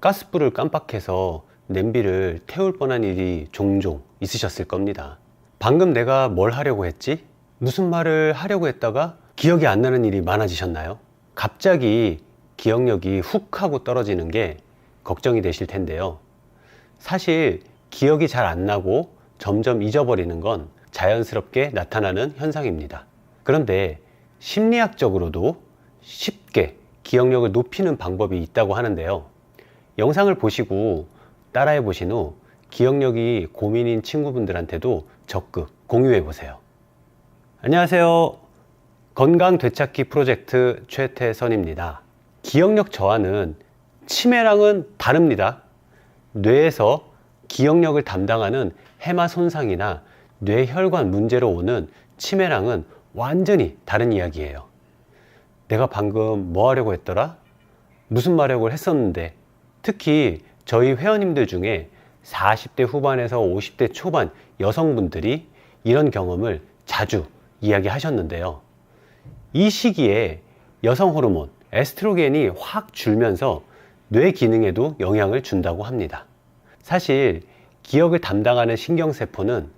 가스불을 깜빡해서 냄비를 태울 뻔한 일이 종종 있으셨을 겁니다. 방금 내가 뭘 하려고 했지? 무슨 말을 하려고 했다가 기억이 안 나는 일이 많아지셨나요? 갑자기 기억력이 훅 하고 떨어지는 게 걱정이 되실 텐데요. 사실 기억이 잘 안 나고 점점 잊어버리는 건 자연스럽게 나타나는 현상입니다. 그런데 심리학적으로도 쉽게 기억력을 높이는 방법이 있다고 하는데요. 영상을 보시고 따라해 보신 후 기억력이 고민인 친구분들한테도 적극 공유해 보세요. 안녕하세요. 건강 되찾기 프로젝트 최태선입니다. 기억력 저하는 치매랑은 다릅니다. 뇌에서 기억력을 담당하는 해마 손상이나 뇌혈관 문제로 오는 치매랑은 완전히 다른 이야기예요. 내가 방금 뭐 하려고 했더라? 무슨 말하려고 했었는데. 특히 저희 회원님들 중에 40대 후반에서 50대 초반 여성분들이 이런 경험을 자주 이야기하셨는데요. 이 시기에 여성 호르몬 에스트로겐이 확 줄면서 뇌 기능에도 영향을 준다고 합니다. 사실 기억을 담당하는 신경세포는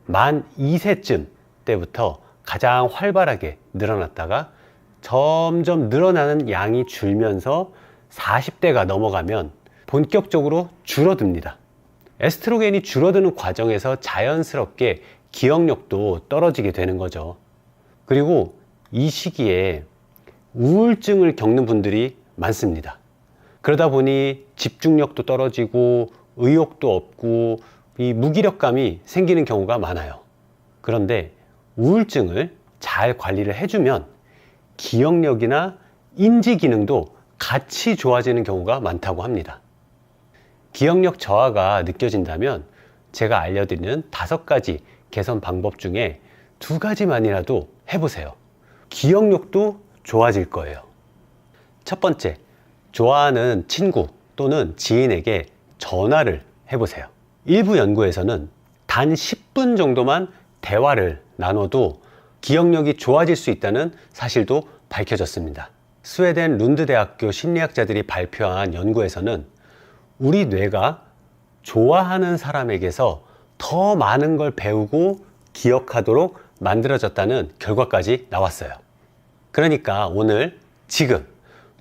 만 2세쯤 때부터 가장 활발하게 늘어났다가 점점 늘어나는 양이 줄면서 40대가 넘어가면 본격적으로 줄어듭니다. 에스트로겐이 줄어드는 과정에서 자연스럽게 기억력도 떨어지게 되는 거죠. 그리고 이 시기에 우울증을 겪는 분들이 많습니다. 그러다 보니 집중력도 떨어지고 의욕도 없고 이 무기력감이 생기는 경우가 많아요. 그런데 우울증을 잘 관리를 해주면 기억력이나 인지 기능도 같이 좋아지는 경우가 많다고 합니다. 기억력 저하가 느껴진다면 제가 알려드리는 5가지 개선 방법 중에 2가지만이라도 해보세요. 기억력도 좋아질 거예요. 첫 번째, 좋아하는 친구 또는 지인에게 전화를 해보세요. 일부 연구에서는 단 10분 정도만 대화를 나눠도 기억력이 좋아질 수 있다는 사실도 밝혀졌습니다. 스웨덴 룬드 대학교 심리학자들이 발표한 연구에서는 우리 뇌가 좋아하는 사람에게서 더 많은 걸 배우고 기억하도록 만들어졌다는 결과까지 나왔어요. 그러니까 오늘 지금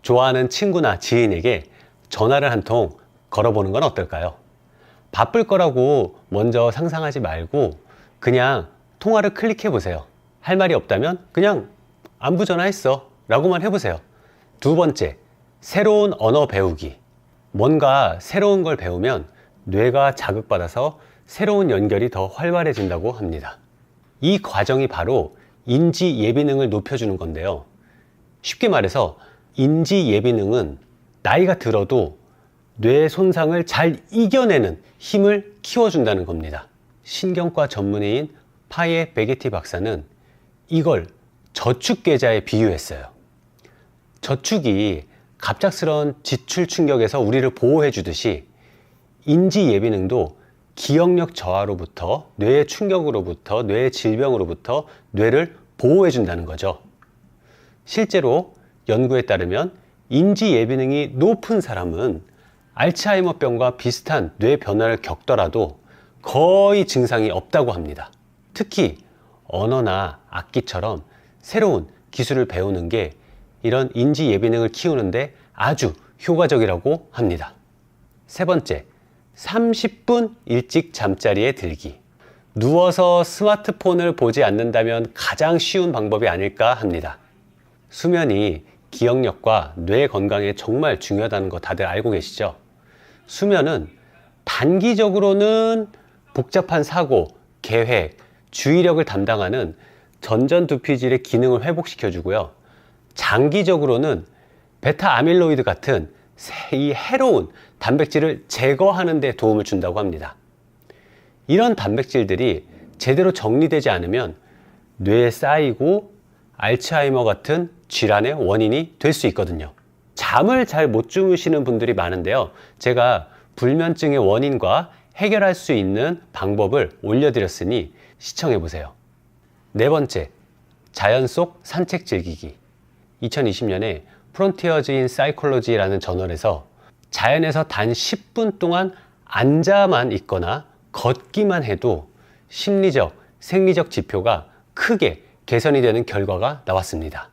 좋아하는 친구나 지인에게 전화를 한 통 걸어보는 건 어떨까요? 바쁠 거라고 먼저 상상하지 말고 그냥 통화를 클릭해 보세요. 할 말이 없다면 그냥 안부 전화했어 라고만 해보세요. 2번째, 새로운 언어 배우기. 뭔가 새로운 걸 배우면 뇌가 자극받아서 새로운 연결이 더 활발해진다고 합니다. 이 과정이 바로 인지 예비능을 높여주는 건데요. 쉽게 말해서 인지 예비능은 나이가 들어도 뇌 손상을 잘 이겨내는 힘을 키워준다는 겁니다. 신경과 전문의인 파예 베게티 박사는 이걸 저축 계좌에 비유했어요. 저축이 갑작스러운 지출 충격에서 우리를 보호해 주듯이 인지 예비능도 기억력 저하로부터, 뇌의 충격으로부터, 뇌의 질병으로부터 뇌를 보호해 준다는 거죠. 실제로 연구에 따르면 인지 예비능이 높은 사람은 알츠하이머병과 비슷한 뇌 변화를 겪더라도 거의 증상이 없다고 합니다. 특히 언어나 악기처럼 새로운 기술을 배우는 게 이런 인지 예비능을 키우는데 아주 효과적이라고 합니다. 3번째, 30분 일찍 잠자리에 들기. 누워서 스마트폰을 보지 않는다면 가장 쉬운 방법이 아닐까 합니다. 수면이 기억력과 뇌 건강에 정말 중요하다는 거 다들 알고 계시죠? 수면은 단기적으로는 복잡한 사고, 계획, 주의력을 담당하는 전전두피질의 기능을 회복시켜 주고요. 장기적으로는 베타 아밀로이드 같은 이 해로운 단백질을 제거하는 데 도움을 준다고 합니다. 이런 단백질들이 제대로 정리되지 않으면 뇌에 쌓이고 알츠하이머 같은 질환의 원인이 될 수 있거든요. 잠을 잘 못 주무시는 분들이 많은데요. 제가 불면증의 원인과 해결할 수 있는 방법을 올려드렸으니 시청해 보세요. 4번째, 자연 속 산책 즐기기. 2020년에 프론티어즈 인 사이콜로지라는 저널에서 자연에서 단 10분 동안 앉아만 있거나 걷기만 해도 심리적, 생리적 지표가 크게 개선이 되는 결과가 나왔습니다.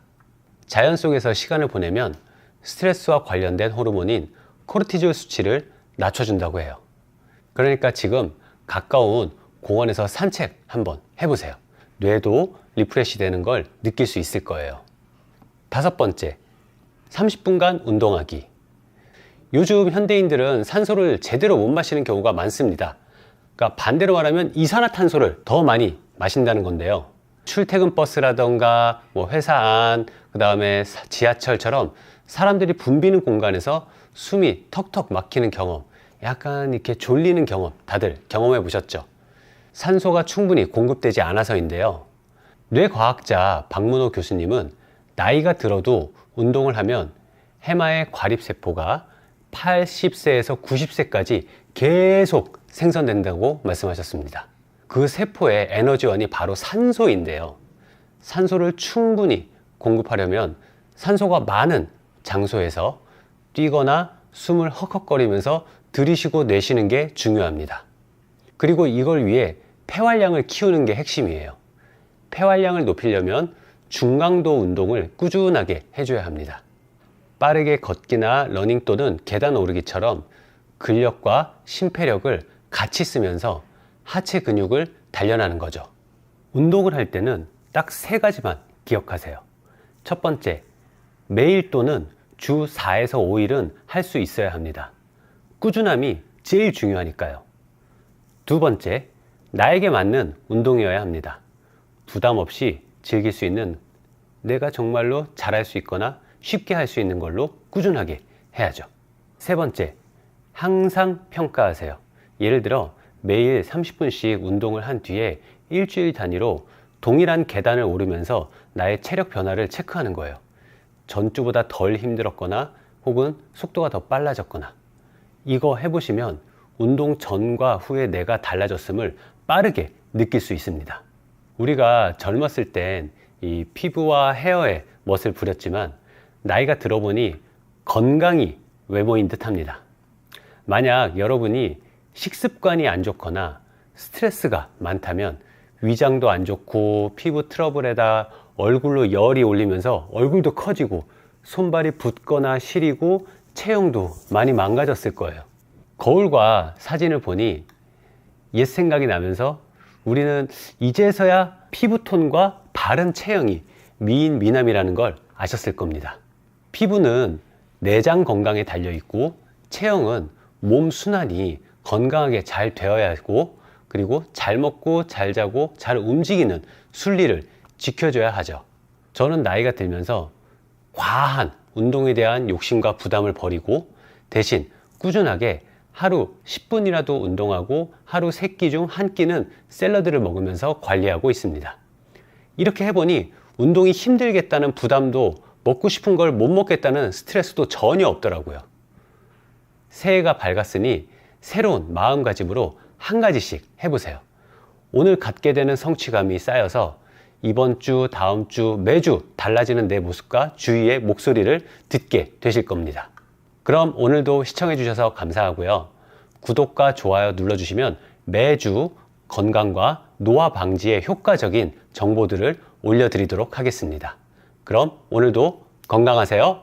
자연 속에서 시간을 보내면 스트레스와 관련된 호르몬인 코르티졸 수치를 낮춰준다고 해요. 그러니까 지금 가까운 공원에서 산책 한번 해보세요. 뇌도 리프레시 되는 걸 느낄 수 있을 거예요. 5번째, 30분간 운동하기. 요즘 현대인들은 산소를 제대로 못 마시는 경우가 많습니다. 그러니까 반대로 말하면 이산화탄소를 더 많이 마신다는 건데요. 출퇴근 버스라던가 회사 안, 그 다음에 지하철처럼 사람들이 붐비는 공간에서 숨이 턱턱 막히는 경험, 약간 이렇게 졸리는 경험 다들 경험해 보셨죠? 산소가 충분히 공급되지 않아서인데요. 뇌과학자 박문호 교수님은 나이가 들어도 운동을 하면 해마의 과립세포가 80세에서 90세까지 계속 생성된다고 말씀하셨습니다. 그 세포의 에너지원이 바로 산소인데요. 산소를 충분히 공급하려면 산소가 많은 장소에서 뛰거나 숨을 헉헉거리면서 들이쉬고 내쉬는 게 중요합니다. 그리고 이걸 위해 폐활량을 키우는 게 핵심이에요. 폐활량을 높이려면 중강도 운동을 꾸준하게 해줘야 합니다. 빠르게 걷기나 러닝 또는 계단 오르기처럼 근력과 심폐력을 같이 쓰면서 하체 근육을 단련하는 거죠. 운동을 할 때는 딱 3가지만 기억하세요. 첫 번째, 매일 또는 주 4에서 5일은 할 수 있어야 합니다. 꾸준함이 제일 중요하니까요. 2번째, 나에게 맞는 운동이어야 합니다. 부담 없이 즐길 수 있는, 내가 정말로 잘할 수 있거나 쉽게 할 수 있는 걸로 꾸준하게 해야죠. 3번째, 항상 평가하세요. 예를 들어 매일 30분씩 운동을 한 뒤에 일주일 단위로 동일한 계단을 오르면서 나의 체력 변화를 체크하는 거예요. 전주보다 덜 힘들었거나 혹은 속도가 더 빨라졌거나. 이거 해보시면 운동 전과 후에 내가 달라졌음을 빠르게 느낄 수 있습니다. 우리가 젊었을 땐 이 피부와 헤어에 멋을 부렸지만 나이가 들어보니 건강이 외모인 듯 합니다. 만약 여러분이 식습관이 안 좋거나 스트레스가 많다면 위장도 안 좋고 피부 트러블에다 얼굴로 열이 올리면서 얼굴도 커지고 손발이 붓거나 시리고 체형도 많이 망가졌을 거예요. 거울과 사진을 보니 옛 생각이 나면서 우리는 이제서야 피부톤과 바른 체형이 미인 미남이라는 걸 아셨을 겁니다. 피부는 내장 건강에 달려있고 체형은 몸 순환이 건강하게 잘 되어야 하고 그리고 잘 먹고 잘 자고 잘 움직이는 순리를 지켜줘야 하죠. 저는 나이가 들면서 과한 운동에 대한 욕심과 부담을 버리고 대신 꾸준하게 하루 10분이라도 운동하고 하루 3끼 중 1끼는 샐러드를 먹으면서 관리하고 있습니다. 이렇게 해보니 운동이 힘들겠다는 부담도 먹고 싶은 걸 못 먹겠다는 스트레스도 전혀 없더라고요. 새해가 밝았으니 새로운 마음가짐으로 한 가지씩 해보세요. 오늘 갖게 되는 성취감이 쌓여서 이번 주, 다음 주, 매주 달라지는 내 모습과 주위의 목소리를 듣게 되실 겁니다. 그럼 오늘도 시청해 주셔서 감사하고요. 구독과 좋아요 눌러주시면 매주 건강과 노화 방지에 효과적인 정보들을 올려드리도록 하겠습니다. 그럼 오늘도 건강하세요.